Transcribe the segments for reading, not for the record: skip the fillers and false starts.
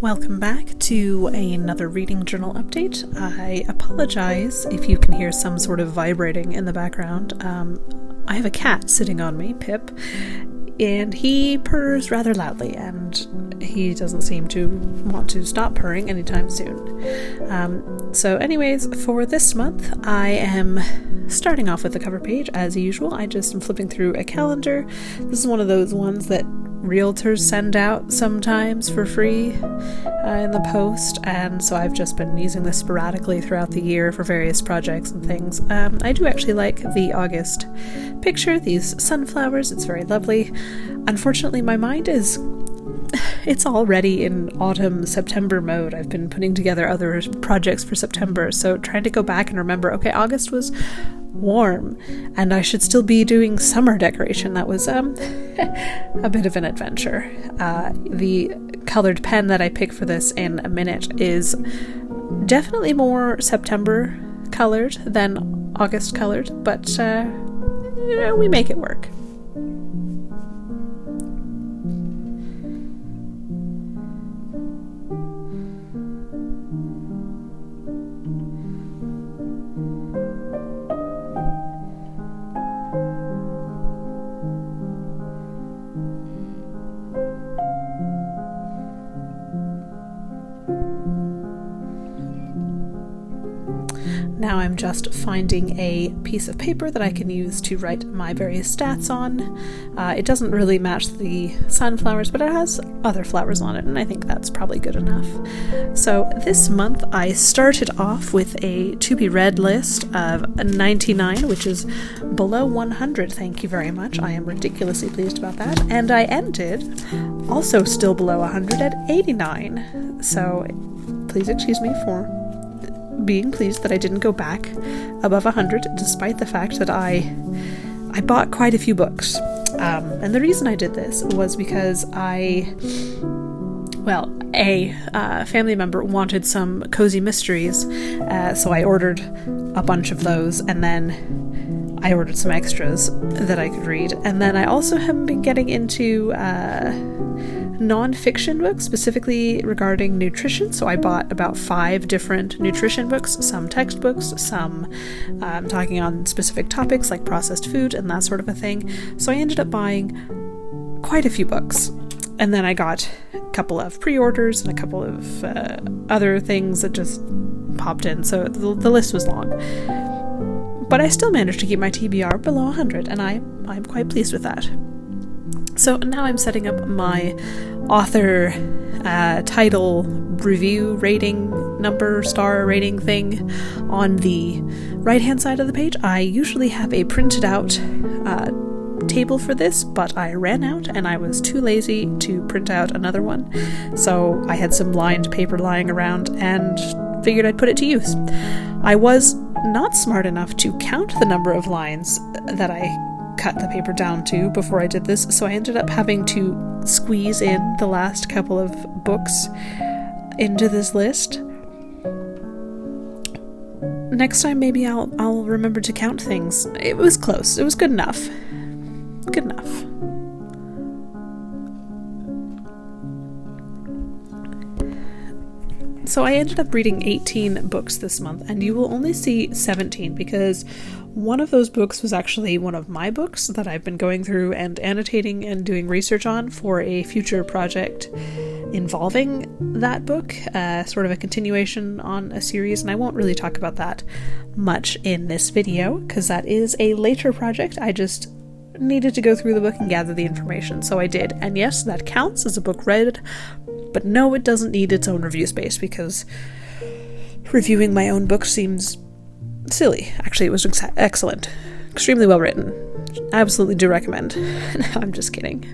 Welcome back to another reading journal update. I apologize if you can hear some sort of vibrating in the background. I have a cat sitting on me, Pip, and he purrs rather loudly, and he doesn't seem to want to stop purring anytime soon. So anyways, for this month, I am starting off with the cover page as usual. I just am flipping through a calendar. This is one of those ones that realtors send out sometimes for free in the post, and so I've just been using this sporadically throughout the year for various projects and things. I do actually like the August picture, these sunflowers. It's very lovely. Unfortunately, my mind it's already in autumn, September mode. I've been putting together other projects for September, so trying to go back and remember, okay, August was warm, and I should still be doing summer decoration. That was a bit of an adventure. The colored pen that I pick for this in a minute is definitely more September colored than August colored, but we make it work. Now I'm just finding a piece of paper that I can use to write my various stats on. It doesn't really match the sunflowers, but it has other flowers on it, and I think that's probably good enough. So this month I started off with a to-be-read list of 99, which is below 100. Thank you very much. I am ridiculously pleased about that. And I ended, also still below 100, at 89. So please excuse me for being pleased that I didn't go back above 100, despite the fact that I bought quite a few books. And the reason I did this was because a family member wanted some cozy mysteries, so I ordered a bunch of those, and then I ordered some extras that I could read. And then I also have been getting into non-fiction books, specifically regarding nutrition. So I bought about 5 different nutrition books, some textbooks, some talking on specific topics like processed food and that sort of a thing. So I ended up buying quite a few books. And then I got a couple of pre-orders and a couple of other things that just popped in. So the list was long. But I still managed to keep my TBR below 100, and I'm quite pleased with that. So now I'm setting up my author title review rating number star rating thing on the right hand side of the page. I usually have a printed out table for this, but I ran out and I was too lazy to print out another one. So I had some lined paper lying around and figured I'd put it to use. I was not smart enough to count the number of lines that I cut the paper down to before I did this, so I ended up having to squeeze in the last couple of books into this list. Next time maybe I'll remember to count things. It was close. It was good enough. Good enough. So I ended up reading 18 books this month, and you will only see 17 because one of those books was actually one of my books that I've been going through and annotating and doing research on for a future project involving that book, sort of a continuation on a series, and I won't really talk about that much in this video because that is a later project. I just needed to go through the book and gather the information, so I did. And yes, that counts as a book read, but no, it doesn't need its own review space because reviewing my own book seems silly. Actually, it was excellent. Extremely well written. Absolutely do recommend. No, I'm just kidding.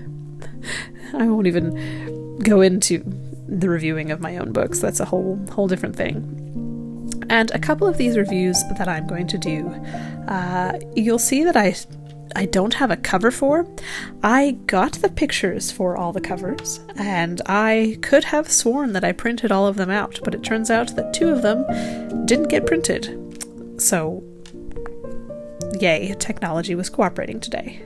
I won't even go into the reviewing of my own books. That's a whole different thing. And a couple of these reviews that I'm going to do, you'll see that I don't have a cover for. I got the pictures for all the covers, and I could have sworn that I printed all of them out, but it turns out that 2 of them didn't get printed. So, yay, technology was cooperating today.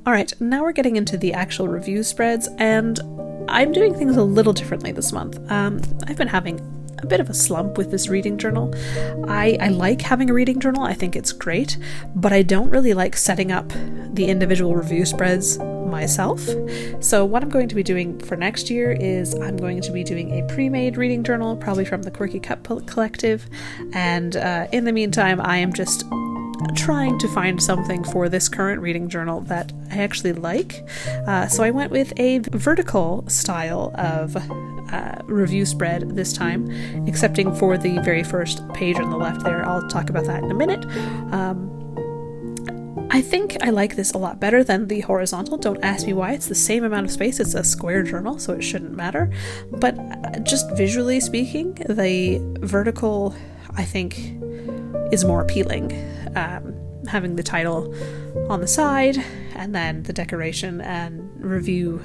Alright, now we're getting into the actual review spreads, and I'm doing things a little differently this month. I've been having a bit of a slump with this reading journal. I like having a reading journal, I think it's great, but I don't really like setting up the individual review spreads myself. So what I'm going to be doing for next year is I'm going to be doing a pre-made reading journal, probably from the Quirky Cup Collective, and in the meantime I am just trying to find something for this current reading journal that I actually like. So I went with a vertical style of review spread this time, excepting for the very first page on the left there. I'll talk about that in a minute. I think I like this a lot better than the horizontal. Don't ask me why. It's the same amount of space. It's a square journal, so it shouldn't matter. But just visually speaking, the vertical, I think, is more appealing. Having the title on the side, and then the decoration and review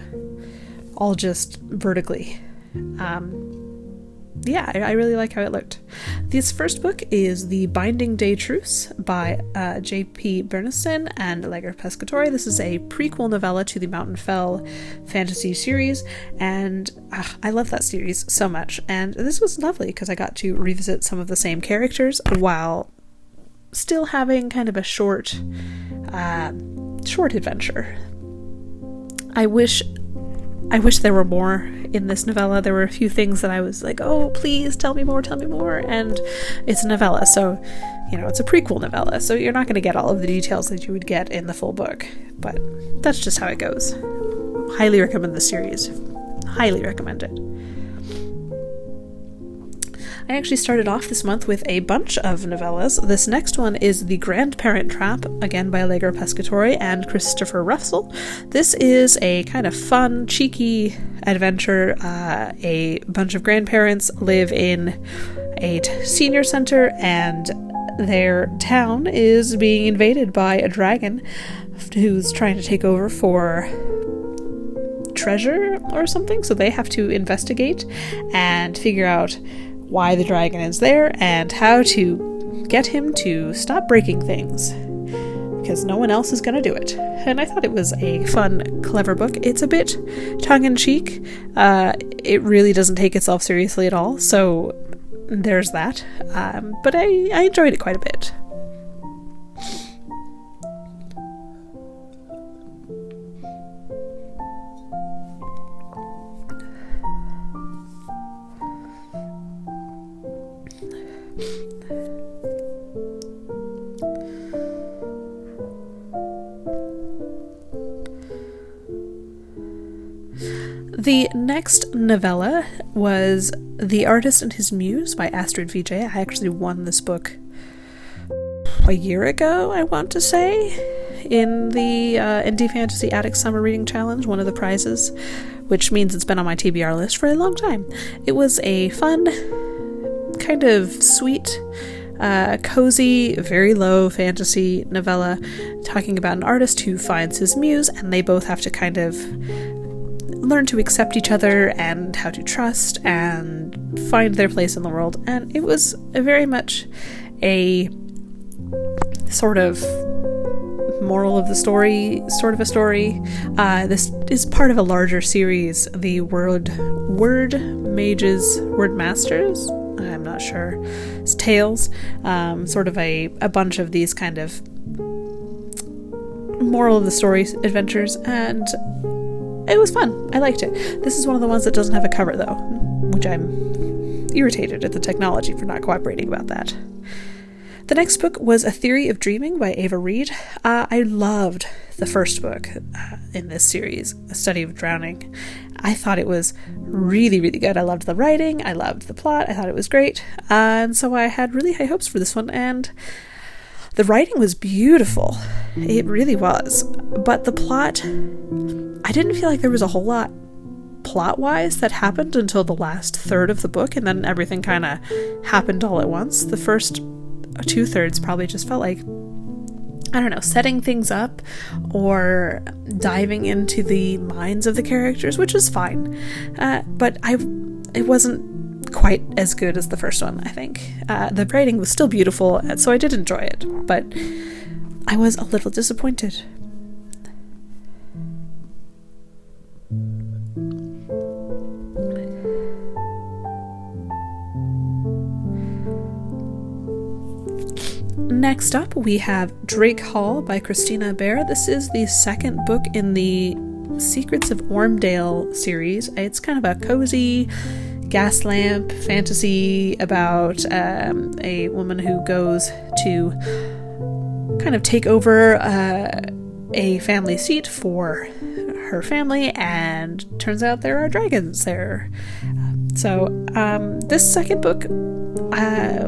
all just vertically. Yeah, I really like how it looked. This first book is The Binding Day Truce by J.P. Bernstein and Allegra Pescatore. This is a prequel novella to the Mountain Fell fantasy series, and I love that series so much. And this was lovely because I got to revisit some of the same characters while still having kind of a short adventure. I wish there were more in this novella. There were a few things that I was like, oh, please tell me more, and it's a novella, so, it's a prequel novella, so you're not going to get all of the details that you would get in the full book, but that's just how it goes. Highly recommend the series. Highly recommend it. I actually started off this month with a bunch of novellas. This next one is The Grandparent Trap, again by Allegra Pescatore and Christopher Russell. This is a kind of fun, cheeky adventure. A bunch of grandparents live in a senior center, and their town is being invaded by a dragon who's trying to take over for treasure or something, so they have to investigate and figure out why the dragon is there and how to get him to stop breaking things, because no one else is going to do it. And I thought it was a fun, clever book. It's a bit tongue-in-cheek. It really doesn't take itself seriously at all, so there's that. But I enjoyed it quite a bit. The next novella was The Artist and His Muse by Astrid Vijay. I actually won this book a year ago, I want to say, in the Indie Fantasy Attic Summer Reading Challenge, one of the prizes, which means it's been on my TBR list for a long time. It was a fun, kind of sweet, cozy, very low fantasy novella talking about an artist who finds his muse, and they both have to kind of learn to accept each other and how to trust and find their place in the world. And it was very much a sort of moral of the story sort of a story. This is part of a larger series, the Word Masters, I'm not sure, it's Tales, sort of a bunch of these kind of moral of the story adventures, and it was fun. I liked it. This is one of the ones that doesn't have a cover, though, which I'm irritated at the technology for not cooperating about that. The next book was A Theory of Dreaming by Ava Reid. I loved the first book in this series, A Study of Drowning. I thought it was really, really good. I loved the writing. I loved the plot. I thought it was great. And so I had really high hopes for this one, and the writing was beautiful. It really was. But the plot, I didn't feel like there was a whole lot plot-wise that happened until the last third of the book, and then everything kind of happened all at once. The first 2/3 probably just felt like, I don't know, setting things up or diving into the minds of the characters, which was fine. But it wasn't quite as good as the first one, I think. The writing was still beautiful, so I did enjoy it, but I was a little disappointed. Next up, we have Drake Hall by Christina Bear. This is the second book in the Secrets of Ormdale series. It's kind of a cozy gas lamp fantasy about a woman who goes to kind of take over a family seat for her family, and turns out there are dragons there. So this second book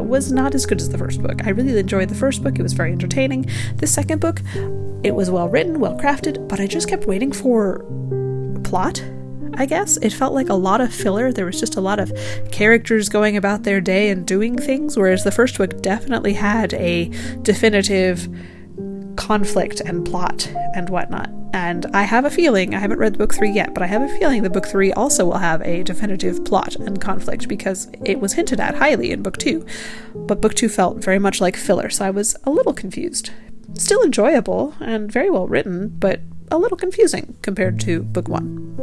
was not as good as the first book. I really enjoyed the first book. It was very entertaining. The second book, it was well written, well crafted, but I just kept waiting for plot, I guess. It felt like a lot of filler. There was just a lot of characters going about their day and doing things, whereas the first book definitely had a definitive conflict and plot and whatnot. And I have a feeling, I haven't read book 3 yet, but I have a feeling that book 3 also will have a definitive plot and conflict, because it was hinted at highly in book 2. But book 2 felt very much like filler, so I was a little confused. Still enjoyable and very well written, but a little confusing compared to book 1.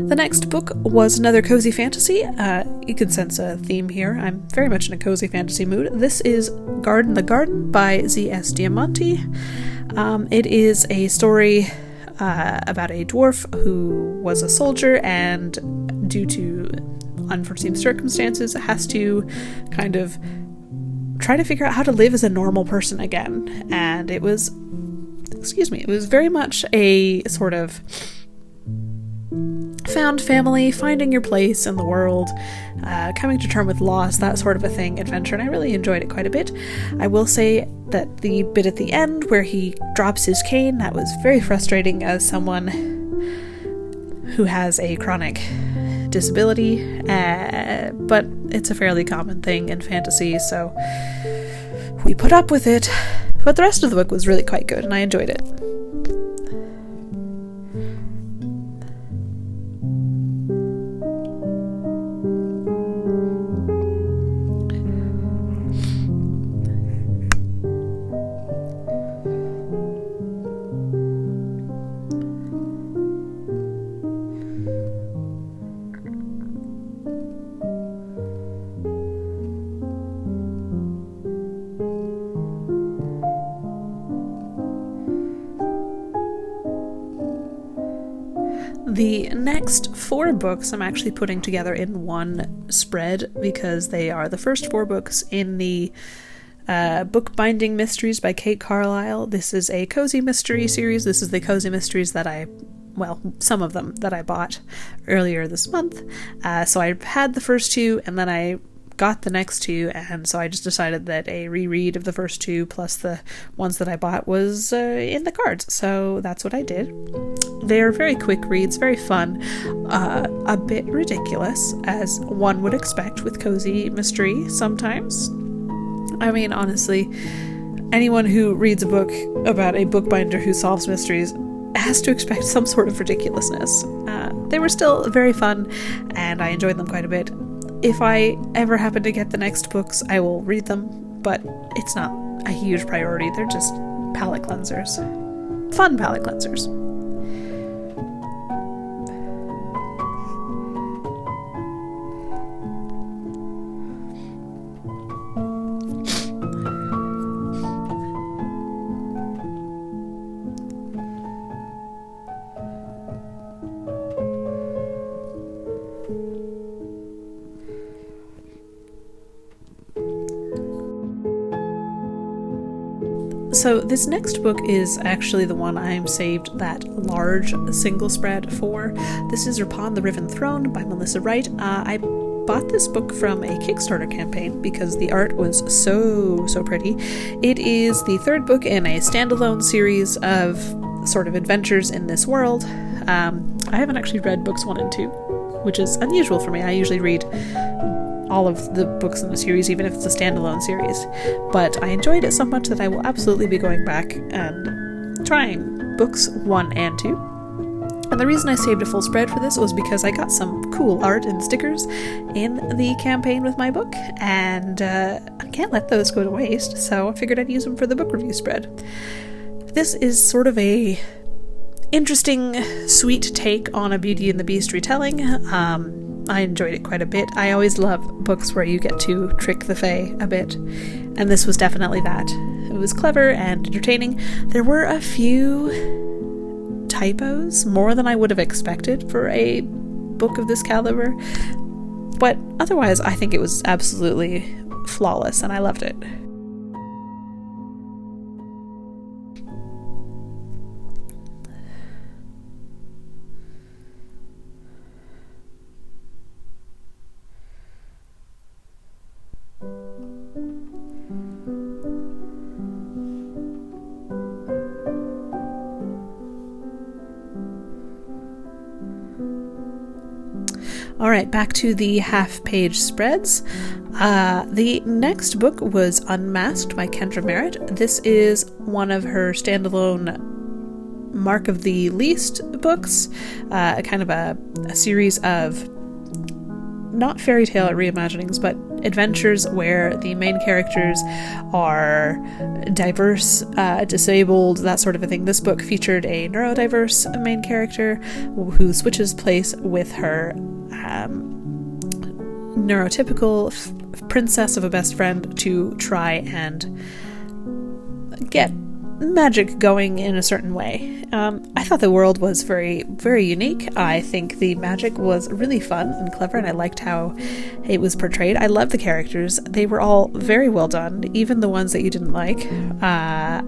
The next book was another cozy fantasy. You can sense a theme here. I'm very much in a cozy fantasy mood. This is Garden the Garden by Z.S. Diamante. It is a story about a dwarf who was a soldier, and due to unforeseen circumstances has to kind of try to figure out how to live as a normal person again. And it was very much a sort of found family, finding your place in the world, coming to terms with loss, that sort of a thing, adventure, and I really enjoyed it quite a bit. I will say that the bit at the end where he drops his cane, that was very frustrating as someone who has a chronic disability, but it's a fairly common thing in fantasy, so we put up with it. But the rest of the book was really quite good, and I enjoyed it. The next 4 books I'm actually putting together in one spread, because they are the first 4 books in the Bookbinding Mysteries by Kate Carlisle. This is a cozy mystery series. This is the cozy mysteries that some of them that I bought earlier this month. So I had the first 2, and then I got the next 2, and so I just decided that a reread of the first 2 plus the ones that I bought was in the cards, so that's what I did. They're very quick reads, very fun, a bit ridiculous, as one would expect with cozy mystery sometimes. I mean, honestly, anyone who reads a book about a bookbinder who solves mysteries has to expect some sort of ridiculousness. They were still very fun, and I enjoyed them quite a bit. If I ever happen to get the next books, I will read them, but it's not a huge priority. They're just palate cleansers. Fun palate cleansers. So this next book is actually the one I'm saved that large single spread for. This is Upon the Riven Throne by Melissa Wright. I bought this book from a Kickstarter campaign because the art was so pretty. It is the 3rd book in a standalone series of sort of adventures in this world. I haven't actually read books 1 and 2, which is unusual for me. I usually read all of the books in the series, even if it's a standalone series. But I enjoyed it so much that I will absolutely be going back and trying books 1 and 2. And the reason I saved a full spread for this was because I got some cool art and stickers in the campaign with my book, and I can't let those go to waste, so I figured I'd use them for the book review spread. This is sort of a interesting, sweet take on a Beauty and the Beast retelling. I enjoyed it quite a bit. I always love books where you get to trick the fae a bit, and this was definitely that. It was clever and entertaining. There were a few typos, more than I would have expected for a book of this caliber, but otherwise I think it was absolutely flawless and I loved it. Alright, back to the half-page spreads. The next book was Unmasked by Kendra Merritt. This is one of her standalone Mark of the Least books, kind of a series of not fairy tale reimaginings, but adventures where the main characters are diverse, disabled, that sort of a thing. This book featured a neurodiverse main character who switches place with her neurotypical princess of a best friend to try and get magic going in a certain way. I thought the world was very, very unique. I think the magic was really fun and clever, and I liked how it was portrayed. I loved the characters. They were all very well done, even the ones that you didn't like. I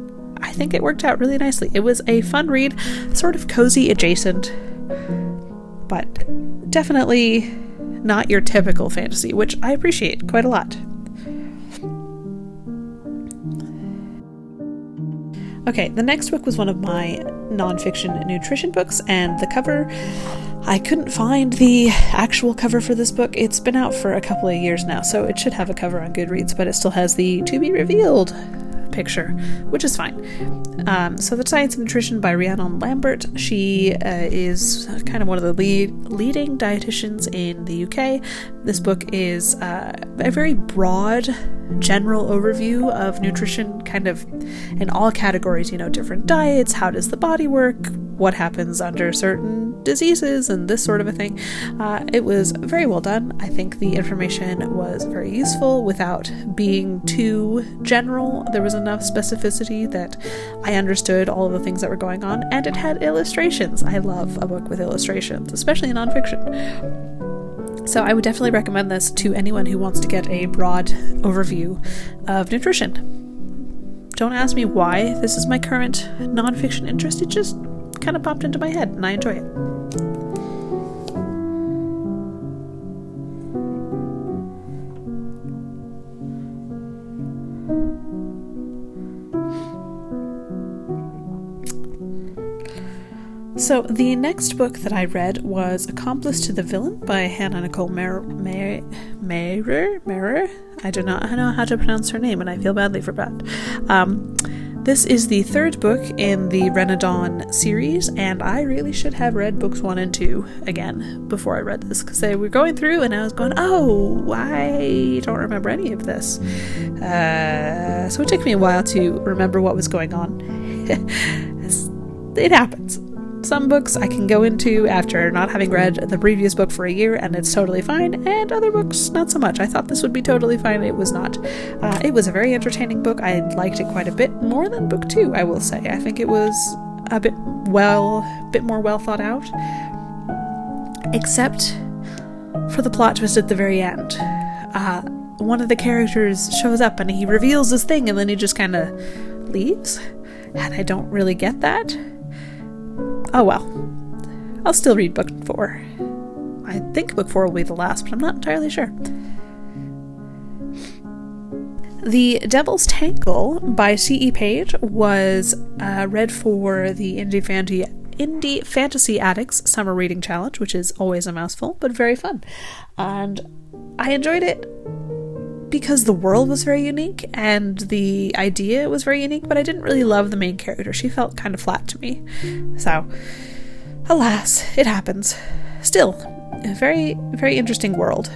think it worked out really nicely. It was a fun read, sort of cozy adjacent, but definitely not your typical fantasy, which I appreciate quite a lot. Okay, the next book was one of my nonfiction nutrition books, and the cover, I couldn't find the actual cover for this book. It's been out for a couple of years now, so it should have a cover on Goodreads, but it still has the to be revealed picture, which is fine. So The Science of Nutrition by Rhiannon Lambert. She is kind of one of the leading dietitians in the UK. This book is a very broad general overview of nutrition, kind of in all categories, different diets, how does the body work, what happens under certain diseases, and this sort of a thing. It was very well done. I think the information was very useful without being too general. There was enough specificity that I understood all of the things that were going on, and it had illustrations. I love a book with illustrations, especially in nonfiction. So I would definitely recommend this to anyone who wants to get a broad overview of nutrition. Don't ask me why this is my current nonfiction interest. It just kind of popped into my head and I enjoy it. So the next book that I read was Accomplice to the Villain by Hannah Nicole Mehrer. I do not know how to pronounce her name, and I feel badly for that. This is the third book in the Renaudon series, and I really should have read books 1 and 2 again before I read this, because they were going through and I was going, oh, I don't remember any of this. So it took me a while to remember what was going on. It happens. Some books I can go into after not having read the previous book for a year and it's totally fine, and other books not so much. I thought this would be totally fine. It was not. It was a very entertaining book. I liked it quite a bit more than book 2, I will say. I think it was a bit more well thought out, except for the plot twist at the very end. One of the characters shows up and he reveals this thing and then he just kind of leaves, and I don't really get that. Oh well, I'll still read book 4. I think book 4 will be the last, but I'm not entirely sure. The Devil's Tangle by C.E. Page was read for the Indie Fantasy Addicts Summer Reading Challenge, which is always a mouthful, but very fun. And I enjoyed it because the world was very unique and the idea was very unique, but I didn't really love the main character. She felt kind of flat to me. So, alas, it happens. Still, a very, very interesting world.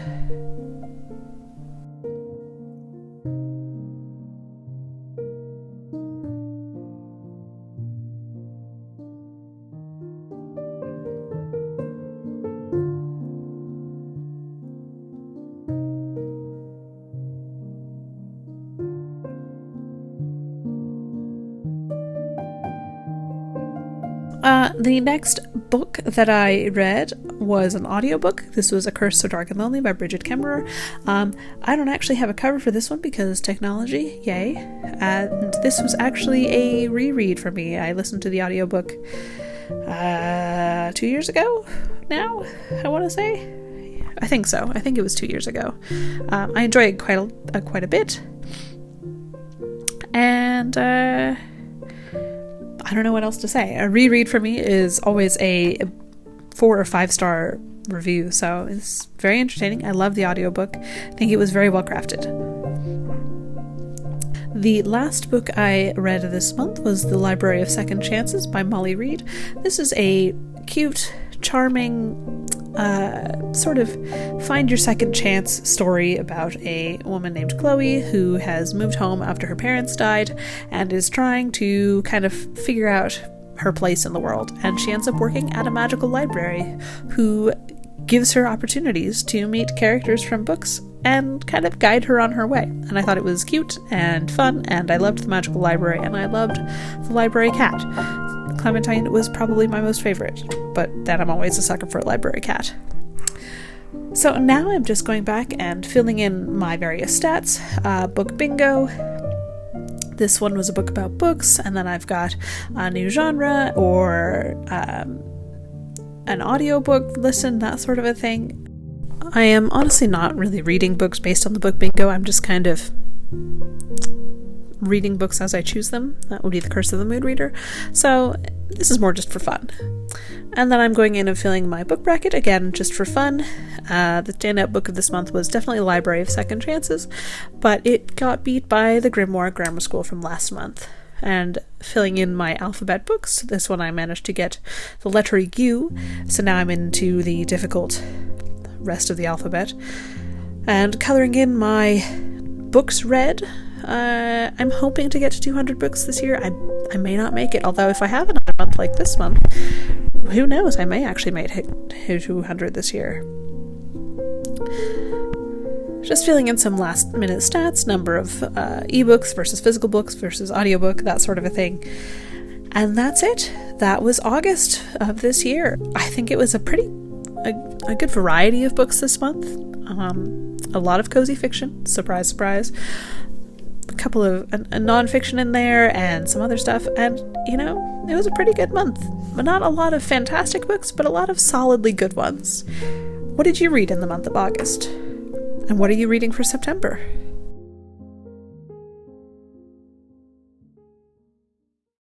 The next book that I read was an audiobook. This was A Curse So Dark and Lonely by Bridget Kemmerer. I don't actually have a cover for this one because technology, yay. And this was actually a reread for me. I listened to the audiobook 2 years ago now, I want to say. I think so. I think it was 2 years ago. I enjoyed it quite a bit. And I don't know what else to say. A reread for me is always a 4 or 5 star review, so it's very entertaining. I love the audiobook. I think it was very well crafted. The last book I read this month was The Library of Second Chances by Molly Reed. This is a cute, charming, sort of find your second chance story about a woman named Chloe who has moved home after her parents died and is trying to kind of figure out her place in the world. And she ends up working at a magical library who gives her opportunities to meet characters from books and kind of guide her on her way. And I thought it was cute and fun, and I loved the magical library, and I loved the library cat. Clementine was probably my most favorite, but then I'm always a sucker for a library cat. So now I'm just going back and filling in my various stats. Book bingo. This one was a book about books, and then I've got a new genre or an audiobook listen, that sort of a thing. I am honestly not really reading books based on the book bingo. I'm just kind of reading books as I choose them. That would be The Curse of the Mood Reader. So this is more just for fun. And then I'm going in and filling my book bracket, again, just for fun. The standout book of this month was definitely Library of Second Chances, but it got beat by The Grimoire Grammar School from last month. And filling in my alphabet books, this one I managed to get the letter U, so now I'm into the difficult rest of the alphabet. And coloring in my books read, I'm hoping to get to 200 books this year. I may not make it, although if I have another month like this month, who knows, I may actually make it 200 this year. Just filling in some last minute stats, number of ebooks versus physical books versus audiobook, that sort of a thing. And that's it. That was August of this year. I think it was a good variety of books this month. A lot of cozy fiction, surprise, surprise. A couple of a nonfiction in there and some other stuff, and it was a pretty good month. But not a lot of fantastic books, but a lot of solidly good ones. What did you read in the month of August? And what are you reading for September?